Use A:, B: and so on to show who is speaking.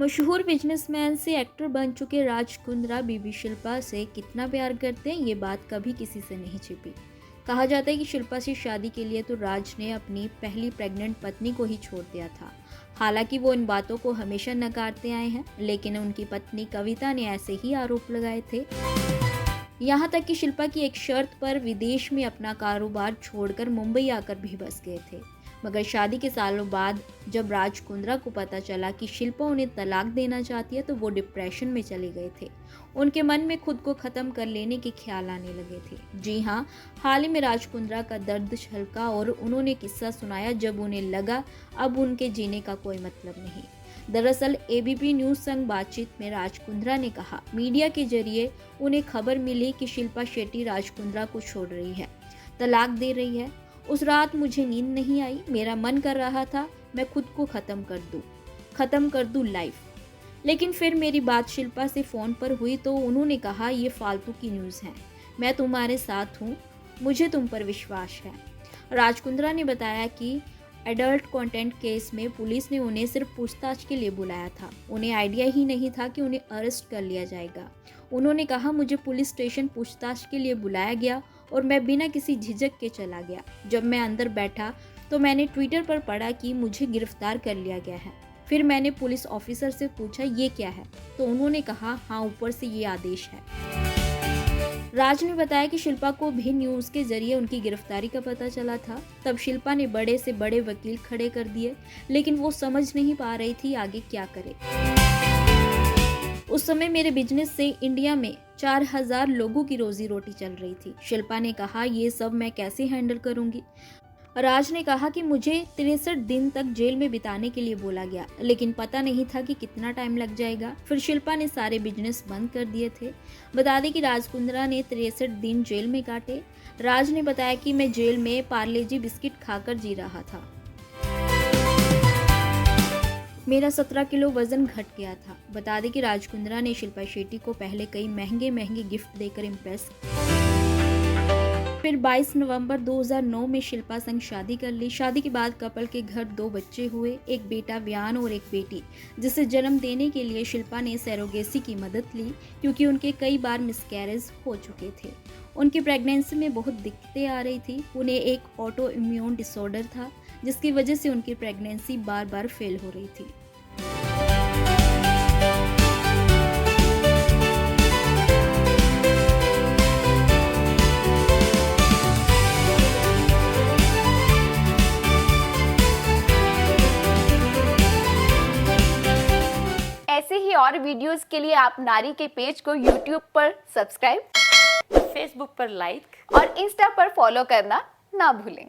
A: मशहूर बिजनेसमैन से एक्टर बन चुके राज कुंद्रा बीबी शिल्पा से कितना प्यार करते हैं, ये बात कभी किसी से नहीं छिपी। कहा जाता है कि शिल्पा से शादी के लिए तो राज ने अपनी पहली प्रेग्नेंट पत्नी को ही छोड़ दिया था। हालांकि वो इन बातों को हमेशा नकारते आए हैं, लेकिन उनकी पत्नी कविता ने ऐसे ही आरोप लगाए थे। यहाँ तक कि शिल्पा की एक शर्त पर विदेश में अपना कारोबार छोड़कर मुंबई आकर भी बस गए थे। मगर शादी के सालों बाद जब राज कुंद्रा को पता चला कि शिल्पा उन्हें तलाक देना चाहती है, तो वो डिप्रेशन में चले गए थे। उनके मन में खुद को ख़त्म कर लेने के ख्याल आने लगे थे। जी हाँ, हाल ही में राज कुंद्रा का दर्द छलका और उन्होंने किस्सा सुनाया जब उन्हें लगा अब उनके जीने का कोई मतलब नहीं। दरअसल एबीपी न्यूज़ संग बातचीत में राज कुंद्रा ने कहा, मीडिया के जरिए उन्हें खबर मिली कि शिल्पा शेट्टी राज कुंद्रा को छोड़ रही है, तलाक दे रही है। उस रात मुझे नींद नहीं आई, मेरा मन कर रहा था मैं खुद को ख़त्म कर दूँ लाइफ। लेकिन फिर मेरी बात शिल्पा से फ़ोन पर हुई तो उन्होंने कहा, ये फालतू की न्यूज़ है, मैं तुम्हारे साथ हूँ, मुझे तुम पर विश्वास है। राज कुंद्रा ने बताया कि एडल्ट कंटेंट केस में पुलिस ने उन्हें सिर्फ पूछताछ के लिए बुलाया था। उन्हें आइडिया ही नहीं था कि उन्हें अरेस्ट कर लिया जाएगा। उन्होंने कहा, मुझे पुलिस स्टेशन पूछताछ के लिए बुलाया गया और मैं बिना किसी झिझक के चला गया। जब मैं अंदर बैठा तो मैंने ट्विटर पर पढ़ा कि मुझे गिरफ्तार कर लिया गया है। फिर मैंने पुलिस ऑफिसर से पूछा, ये क्या है? तो उन्होंने कहा, हाँ, ऊपर से ये आदेश है। राज ने बताया कि शिल्पा को भी न्यूज़ के जरिए उनकी गिरफ्तारी का पता चला था। तब शिल्पा ने बड़े से बड़े वकील खड़े कर दिए, लेकिन वो समझ नहीं पा रही थी आगे क्या करे। उस समय मेरे बिजनेस से इंडिया में 4000 लोगों की रोजी रोटी चल रही थी। शिल्पा ने कहा, ये सब मैं कैसे हैंडल करूंगी। राज ने कहा कि मुझे 63 दिन तक जेल में बिताने के लिए बोला गया, लेकिन पता नहीं था कि कितना टाइम लग जाएगा। फिर शिल्पा ने सारे बिजनेस बंद कर दिए थे। बता दें कि राज कुंद्रा ने 63 दिन जेल में काटे। राज ने बताया कि मैं जेल में पार्ले जी बिस्किट खाकर जी रहा था। मेरा 17 किलो वजन घट गया था। बता दें कि राज कुंद्रा ने शिल्पा शेट्टी को पहले कई महंगे गिफ्ट देकर इम्प्रेस, फिर 22 नवंबर 2009 में शिल्पा संग शादी कर ली। शादी के बाद कपल के घर 2 बच्चे हुए, एक बेटा व्यान और एक बेटी, जिसे जन्म देने के लिए शिल्पा ने सैरोगेसी की मदद ली, क्योंकि उनके कई बार मिसकैरेज हो चुके थे। उनकी प्रेगनेंसी में बहुत दिक्कतें आ रही थी। उन्हें एक ऑटो इम्यून डिसऑर्डर था, जिसकी वजह से उनकी प्रेगनेंसी बार फेल हो रही थी।
B: ऐसे ही और वीडियोस के लिए आप नारी के पेज को YouTube पर सब्सक्राइब,
C: फेसबुक पर लाइक
B: और इंस्टा पर फॉलो करना ना भूलें।